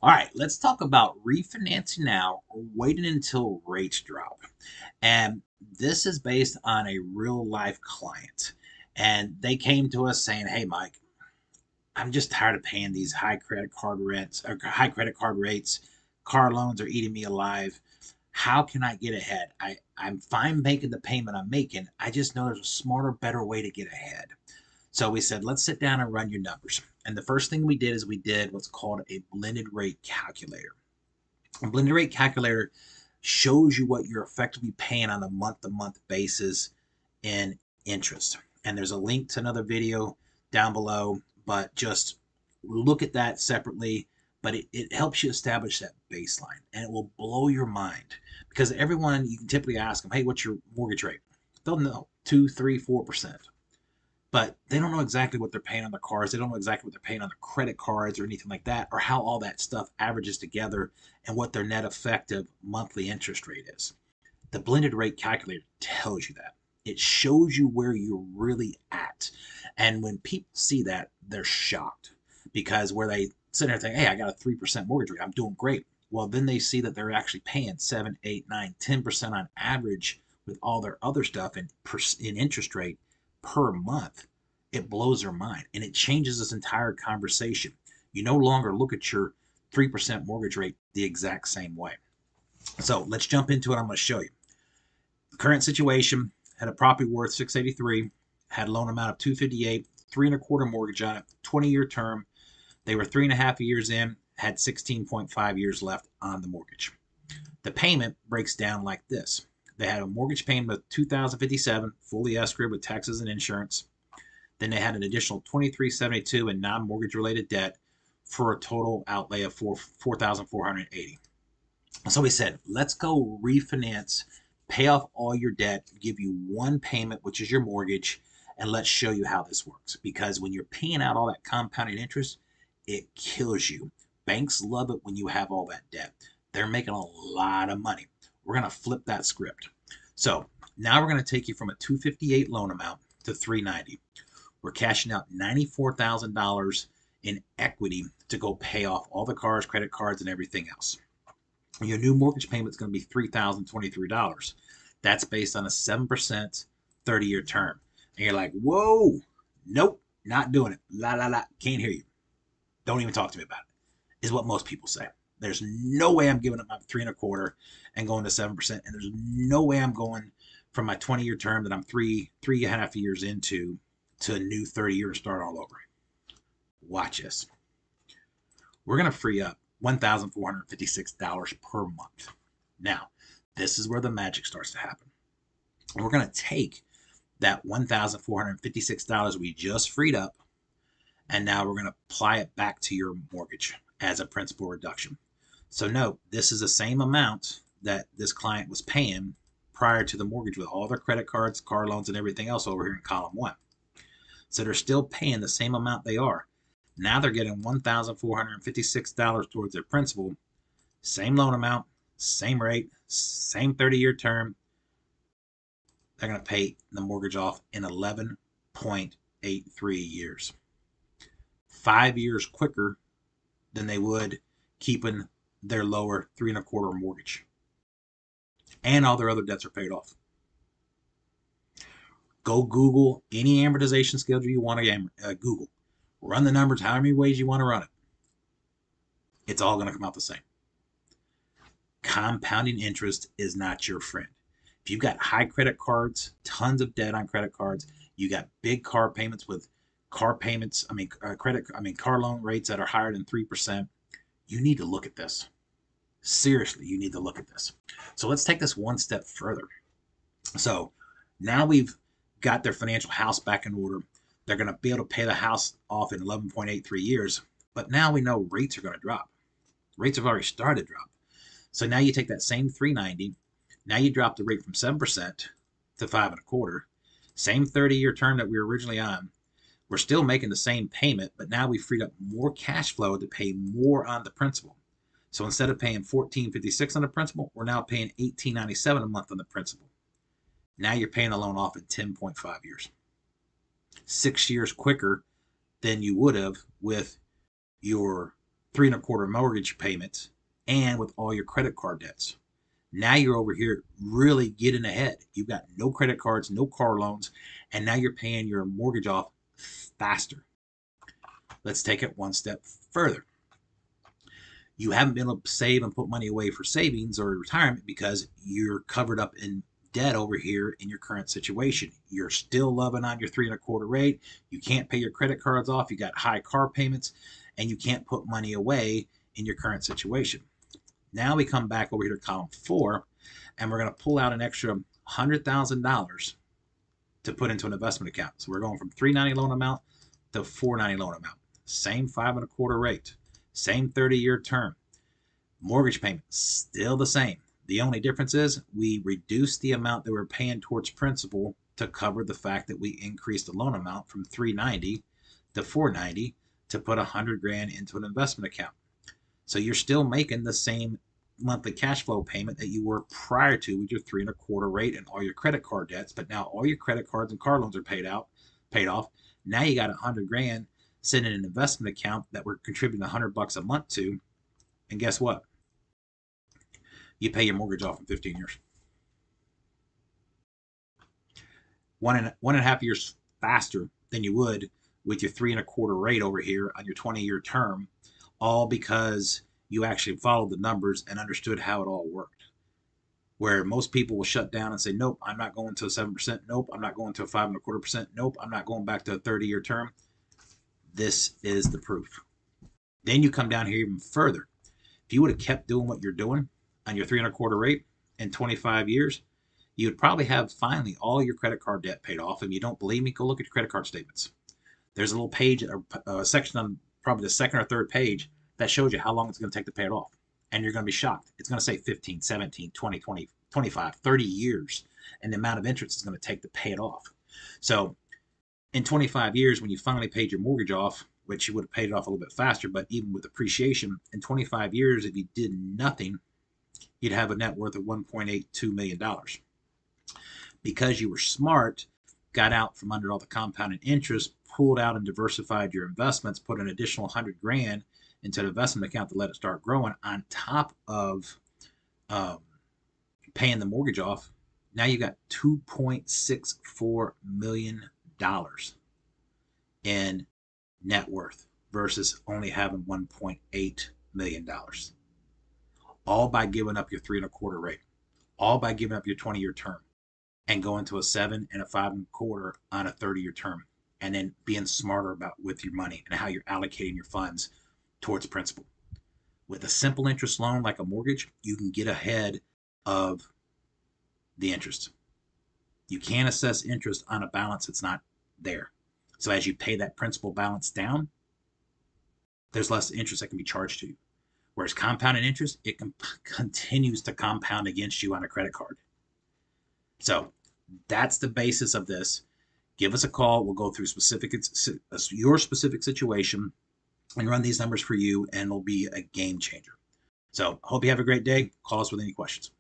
All right, let's talk about refinancing now or waiting until rates drop. And this is based on a real life client. And they came to us saying, "Hey, Mike, I'm just tired of paying these high credit card rents or high credit card rates. Car loans are eating me alive. How can I get ahead? I'm fine making the payment I'm making. I just know there's a smarter, better way to get ahead." So we said, let's sit down and run your numbers. And the first thing we did is we did what's called a blended rate calculator. A blended rate calculator shows you what you're effectively paying on a month-to-month basis in interest. And there's a link to another video down below, but just look at that separately. But it helps you establish that baseline, and it will blow your mind because everyone, you can typically ask them, "Hey, what's your mortgage rate?" They'll know 2, 3, 4%, but they don't know exactly what they're paying on the cars. They don't know exactly what they're paying on the credit cards or anything like that, or how all that stuff averages together and what their net effective monthly interest rate is. The blended rate calculator tells you that. It shows you where you're really at. And when people see that, they're shocked because where they sit there and think, "Hey, I got a 3% mortgage rate. I'm doing great." Well, then they see that they're actually paying 7, 8, 9, 10% on average with all their other stuff in interest rate per month. It blows their mind and it changes this entire conversation. You no longer look at your 3% mortgage rate the exact same way. So let's jump into it. I'm going to show you. Current situation: had a property worth 683, had a loan amount of 258, 3.25 mortgage on it, 20-year term. They were 3.5 years in, had 16.5 years left on the mortgage. The payment breaks down like this. They had a mortgage payment of $2,057, fully escrowed with taxes and insurance. Then they had an additional $2,372 in non-mortgage related debt for a total outlay of $4,480. So we said, let's go refinance, pay off all your debt, give you one payment, which is your mortgage, and let's show you how this works. Because when you're paying out all that compounded interest, it kills you. Banks love it when you have all that debt. They're making a lot of money. We're going to flip that script. So now we're going to take you from a 258 loan amount to 390. We're cashing out $94,000 in equity to go pay off all the cars, credit cards, and everything else. Your new mortgage payment is going to be $3,023. That's based on a 7% 30-year term. And you're like, "Whoa, nope, not doing it. La, la, la, can't hear you. Don't even talk to me about it," is what most people say. There's no way I'm giving up my 3.25 and going to 7%. And there's no way I'm going from my 20-year term that I'm three and a half years into to a new 30-year to start all over. Watch this. We're going to free up $1,456 per month. Now, this is where the magic starts to happen. We're going to take that $1,456 we just freed up, and now we're going to apply it back to your mortgage as a principal reduction. So note, this is the same amount that this client was paying prior to the mortgage with all their credit cards, car loans, and everything else over here in column 1. So they're still paying the same amount they are. Now they're getting $1,456 towards their principal. Same loan amount, same rate, same 30-year term. They're going to pay the mortgage off in 11.83 years. 5 years quicker than they would keeping their lower 3.25 mortgage. And all their other debts are paid off. Go Google any amortization schedule you want to Google. Run the numbers however many ways you want to run it. It's all going to come out the same. Compounding interest is not your friend. If you've got high credit cards, tons of debt on credit cards, you got big car payments with car loan rates that are higher than 3%, you need to look at this. Seriously, you need to look at this. So let's take this one step further. So now we've got their financial house back in order. They're going to be able to pay the house off in 11.83 years. But now we know rates are going to drop. Rates have already started to drop. So now you take that same 390. Now you drop the rate from 7% to 5.25. Same 30-year term that we were originally on. We're still making the same payment, but now we freed up more cash flow to pay more on the principal. So instead of paying $1,456 on the principal, we're now paying $1,897 a month on the principal. Now you're paying the loan off in 10.5 years. 6 years quicker than you would have with your three and a quarter mortgage payment and with all your credit card debts. Now you're over here really getting ahead. You've got no credit cards, no car loans, and now you're paying your mortgage off faster. Let's take it one step further. You haven't been able to save and put money away for savings or retirement because you're covered up in debt over here in your current situation. You're still loving on your three and a quarter rate. You can't pay your credit cards off. You got high car payments and you can't put money away in your current situation. Now we come back over here to column 4 and we're going to pull out an extra $100,000 to put into an investment account. So we're going from $390 loan amount to $490 loan amount. Same 5 and a quarter rate, same 30-year term. Mortgage payment still the same. The only difference is we reduced the amount that we're paying towards principal to cover the fact that we increased the loan amount from $390 to $490 to put $100,000 into an investment account. So you're still making the same monthly cash flow payment that you were prior to with your 3 and a quarter rate and all your credit card debts. But now all your credit cards and car loans are paid off. Now you got $100,000 sitting in an investment account that we're contributing $100 a month to. And guess what? You pay your mortgage off in 15 years. One and a half years faster than you would with your 3 and a quarter rate over here on your 20-year term, all because you actually followed the numbers and understood how it all worked. Where most people will shut down and say, nope, I'm not going to a 7%. Nope, I'm not going to a 5 and a quarter percent. Nope, I'm not going back to a 30-year term. This is the proof. Then you come down here even further. If you would have kept doing what you're doing on your 3 and a quarter rate in 25 years, you would probably have finally all your credit card debt paid off. If you don't believe me, go look at your credit card statements. There's a little page, a section on probably the second or third page that shows you how long it's going to take to pay it off. And you're going to be shocked. It's going to say 15, 17, 20, 20, 25, 30 years, and the amount of interest it's going to take to pay it off. So in 25 years, when you finally paid your mortgage off, which you would have paid it off a little bit faster, but even with appreciation, in 25 years, if you did nothing, you'd have a net worth of $1.82 million. Because you were smart, got out from under all the compounded interest, pulled out and diversified your investments, put an additional $100,000 into an investment account to let it start growing on top of paying the mortgage off. Now you got $2.64 million in net worth versus only having $1.8 million. All by giving up your 3 and a quarter rate, all by giving up your 20-year term and going to a 7 and a 5 and a quarter on a 30-year term, and then being smarter about with your money and how you're allocating your funds towards principal. With a simple interest loan like a mortgage, you can get ahead of the interest. You can't assess interest on a balance that's not there. So as you pay that principal balance down, there's less interest that can be charged to you. Whereas compounded interest, it continues to compound against you on a credit card. So that's the basis of this. Give us a call. We'll go through your specific situation and run these numbers for you, and it'll be a game changer. So hope you have a great day. Call us with any questions.